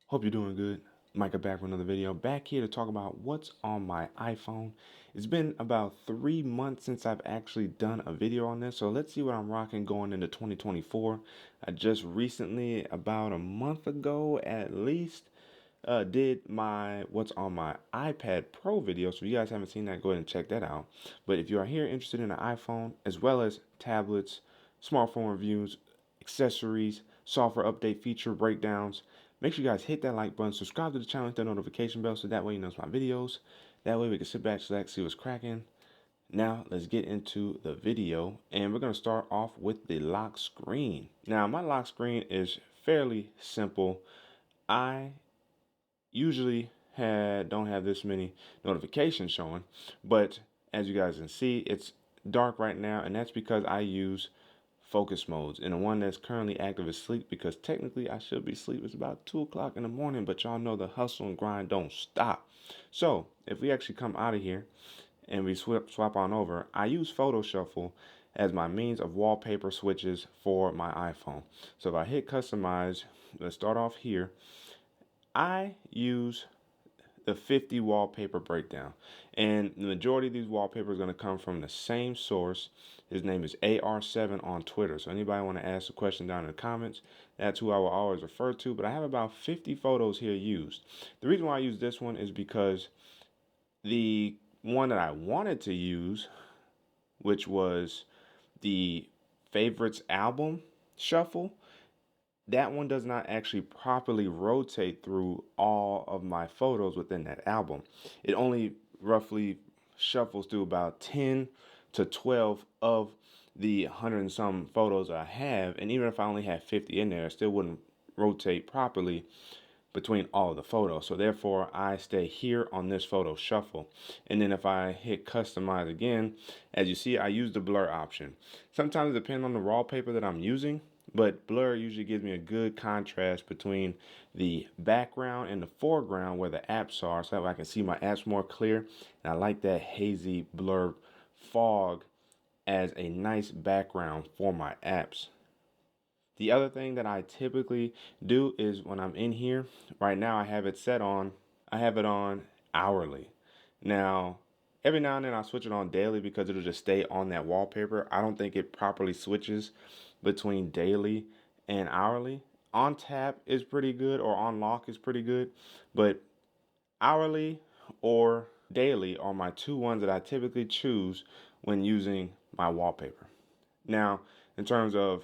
Hope you're doing good. Micah back with another video. Back here to talk about what's on my iPhone. It's been about 3 months since I've actually done a video on this, so let's see what I'm rocking going into 2024. I just recently, about a month ago at least, did my what's on my iPad Pro video. So if you guys haven't seen that, go ahead and check that out. But if you are here interested in an iPhone as well as tablets, smartphone reviews, accessories, software update, feature breakdowns, make sure you guys hit that like button, subscribe to the channel, hit that notification bell so that way you know my videos. That way we can sit back, relax, see what's cracking. Now let's get into the video, and we're going to start off with the lock screen. Now my lock screen is fairly simple. I usually don't have this many notifications showing, but as you guys can see, it's dark right now, and that's because I use focus modes, and the one that's currently active is sleep, because technically I should be asleep. It's about 2 o'clock in the morning, but y'all know the hustle and grind don't stop. So if we actually come out of here and we swap on over, I use photo shuffle as my means of wallpaper switches for my iPhone. So if I hit customize, let's start off here. I use the 50 wallpaper breakdown, and the majority of these wallpapers are going to come from the same source. His name is AR7 on Twitter, so anybody want to ask a question down in the comments, that's who I will always refer to. But I have about 50 photos here used. The reason why I use this one is because the one that I wanted to use, which was the favorites album shuffle, that one does not actually properly rotate through all of my photos within that album. It only roughly shuffles through about 10 to 12 of the 100 and some photos I have. And even if I only had 50 in there, it still wouldn't rotate properly between all of the photos. So therefore I stay here on this photo shuffle. And then if I hit customize again, as you see, I use the blur option. Sometimes it depends on the wallpaper that I'm using, but blur usually gives me a good contrast between the background and the foreground where the apps are, so that way I can see my apps more clear. And I like that hazy blur fog as a nice background for my apps. The other thing that I typically do is when I'm in here, right now I have it on hourly. Now, every now and then I switch it on daily because it'll just stay on that wallpaper. I don't think it properly switches between daily and hourly. On tap is pretty good, or on lock is pretty good, but hourly or daily are my two ones that I typically choose when using my wallpaper. Now, in terms of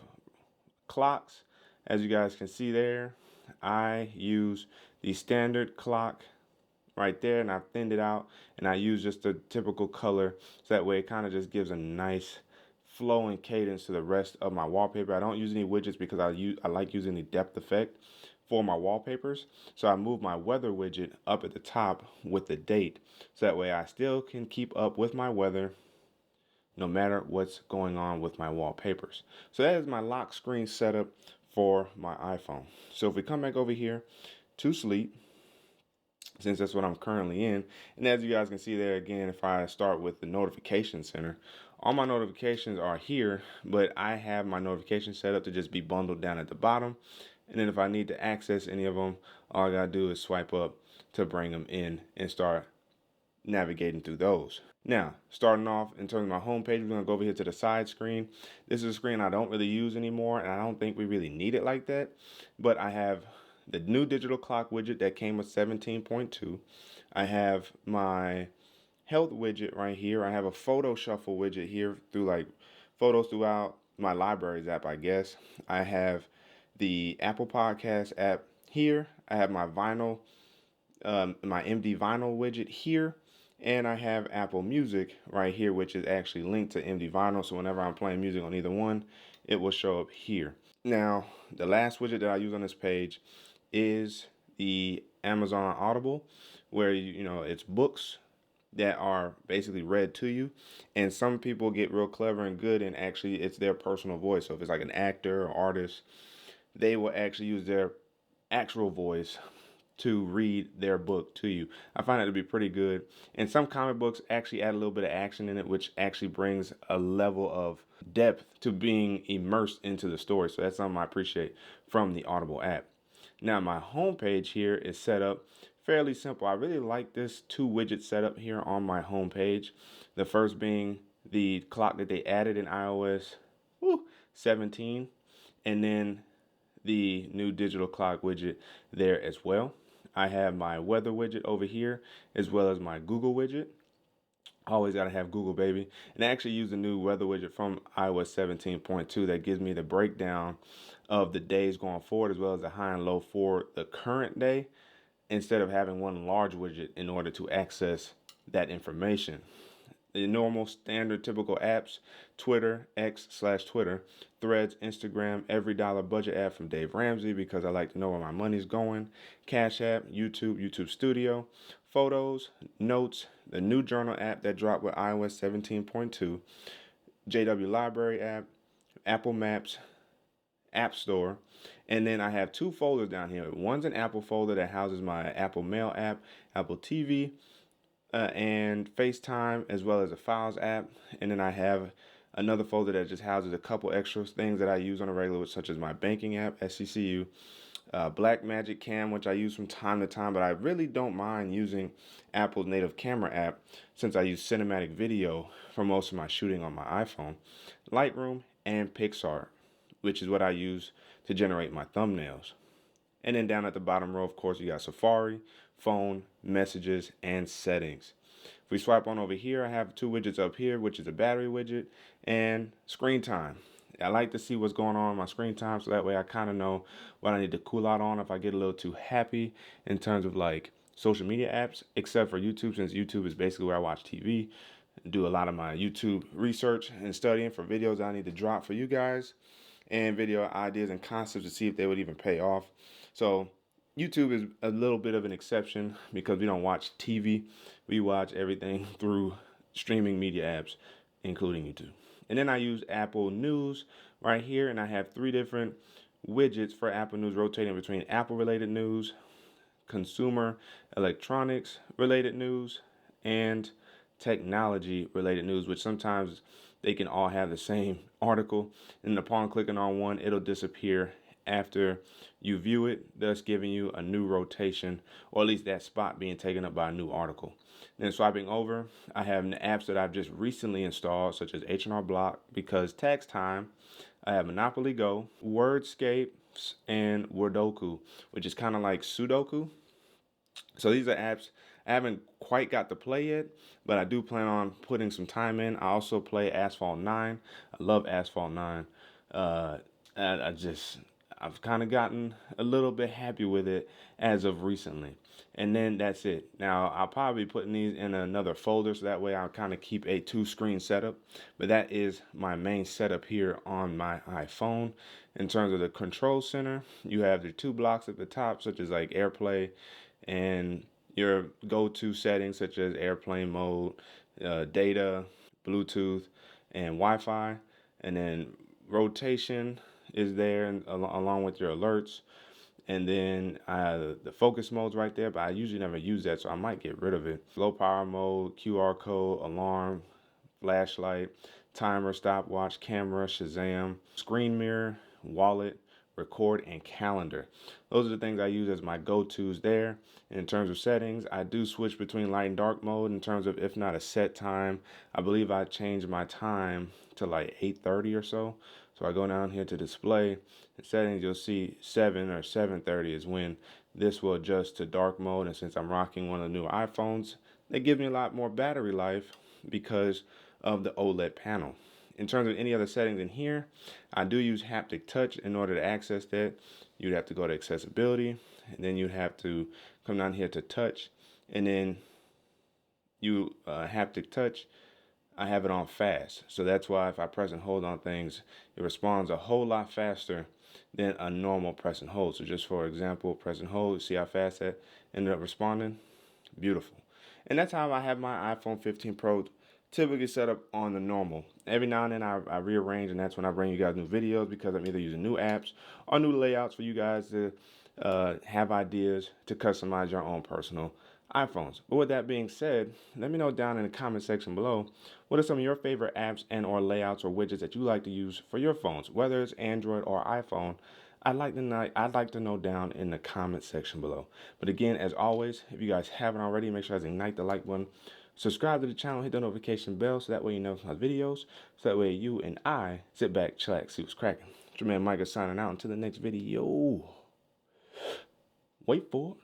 clocks, as you guys can see there, I use the standard clock right there, and I've thinned it out, and I use just a typical color, so that way it kind of just gives a nice flow and cadence to the rest of my wallpaper. I don't use any widgets because I like using the depth effect for my wallpapers. So I move my weather widget up at the top with the date, so that way I still can keep up with my weather no matter what's going on with my wallpapers. So that is my lock screen setup for my iPhone. So if we come back over here to sleep, since that's what I'm currently in, and as you guys can see there again, if I start with the notification center, all my notifications are here, but I have my notifications set up to just be bundled down at the bottom. And then if I need to access any of them, all I gotta do is swipe up to bring them in and start navigating through those. Now, starting off in terms of my home page, we're going to go over here to the side screen. This is a screen I don't really use anymore, and I don't think we really need it like that. But I have the new digital clock widget that came with 17.2. I have my health widget right here. I have a photo shuffle widget here through like photos throughout my libraries app, I guess. I have the Apple Podcast app here. I have my vinyl, my MD vinyl widget here. And I have Apple Music right here, which is actually linked to MD Vinyl. So whenever I'm playing music on either one, it will show up here. Now, the last widget that I use on this page is the Amazon Audible, where it's books that are basically read to you. And some people get real clever and good, and actually it's their personal voice. So if it's like an actor or artist, they will actually use their actual voice to read their book to you. I find it to be pretty good. And some comic books actually add a little bit of action in it, which actually brings a level of depth to being immersed into the story. So that's something I appreciate from the Audible app. Now my home page here is set up fairly simple. I really like this two widget setup here on my home page. The first being the clock that they added in iOS 17, and then the new digital clock widget there as well. I have my weather widget over here as well as my Google widget. Always got to have Google, baby. And I actually use the new weather widget from iOS 17.2 that gives me the breakdown of the days going forward as well as the high and low for the current day instead of having one large widget in order to access that information. The normal standard typical apps: Twitter, X/Twitter, Threads, Instagram, every dollar budget app from Dave Ramsey because I like to know where my money's going, Cash App, YouTube, YouTube Studio, Photos, Notes, the new journal app that dropped with iOS 17.2, JW Library app, Apple Maps, App Store, and then I have two folders down here. One's an Apple folder that houses my Apple Mail app, Apple TV, and FaceTime, as well as a Files app. And then I have another folder that just houses a couple extra things that I use on a regular, such as my banking app, SCCU, Blackmagic Cam, which I use from time to time, but I really don't mind using Apple's native camera app since I use cinematic video for most of my shooting on my iPhone, Lightroom, and Pixar, which is what I use to generate my thumbnails. And then down at the bottom row, of course, you got Safari, phone, messages, and settings. If we swipe on over here, I have two widgets up here, which is a battery widget and screen time. I like to see what's going on my screen time so that way I kind of know what I need to cool out on if I get a little too happy in terms of like social media apps, except for YouTube, since YouTube is basically where I watch TV, do a lot of my YouTube research and studying for videos I need to drop for you guys, and video ideas and concepts to see if they would even pay off. So YouTube is a little bit of an exception because we don't watch TV. We watch everything through streaming media apps, including YouTube. And then I use Apple News right here, and I have three different widgets for Apple News rotating between Apple related news, consumer electronics related news, and technology related news, which sometimes they can all have the same article, and upon clicking on one, it'll disappear after you view it, thus giving you a new rotation, or at least that spot being taken up by a new article. Then swiping over, I have the apps that I've just recently installed, such as H&R Block, because tax time. I have Monopoly Go, Wordscapes, and Wordoku, which is kind of like Sudoku. So these are apps I haven't quite got to play yet, but I do plan on putting some time in. I also play Asphalt 9. I love Asphalt 9. Uh, I've kind of gotten a little bit happy with it as of recently. And then that's it. Now, I'll probably be putting these in another folder so that way I'll kind of keep a two-screen setup. But that is my main setup here on my iPhone. In terms of the control center, you have the two blocks at the top, such as like AirPlay and your go-to settings such as airplane mode, data, Bluetooth, and Wi-Fi. And then rotation is there along with your alerts. And then the focus mode's right there, but I usually never use that, so I might get rid of it. Low power mode, QR code, alarm, flashlight, timer, stopwatch, camera, Shazam, screen mirror, wallet, record, and calendar. Those are the things I use as my go-tos there. In terms of settings, I do switch between light and dark mode in terms of if not a set time. I believe I changed my time to like 8:30 or so. So I go down here to display and settings, you'll see 7 or 7:30 is when this will adjust to dark mode. And since I'm rocking one of the new iPhones, they give me a lot more battery life because of the OLED panel. In terms of any other settings in here, I do use haptic touch in order to access that. You'd have to go to accessibility, and then you'd have to come down here to touch, and then you haptic touch. I have it on fast, so that's why if I press and hold on things, it responds a whole lot faster than a normal press and hold. So just for example, press and hold, see how fast that ended up responding? Beautiful. And that's how I have my iPhone 15 Pro typically set up on the normal. Every now and then I rearrange, and that's when I bring you guys new videos because I'm either using new apps or new layouts for you guys to have ideas to customize your own personal iPhones. But with that being said, let me know down in the comment section below, what are some of your favorite apps and or layouts or widgets that you like to use for your phones, whether it's Android or iPhone. I'd like to know down in the comment section below. But again, as always, if you guys haven't already, make sure you guys ignite the like button. Subscribe to the channel, hit the notification bell so that way you know my videos. So that way you and I sit back, chillax, see what's cracking. It's your man Micah signing out until the next video. Wait for it.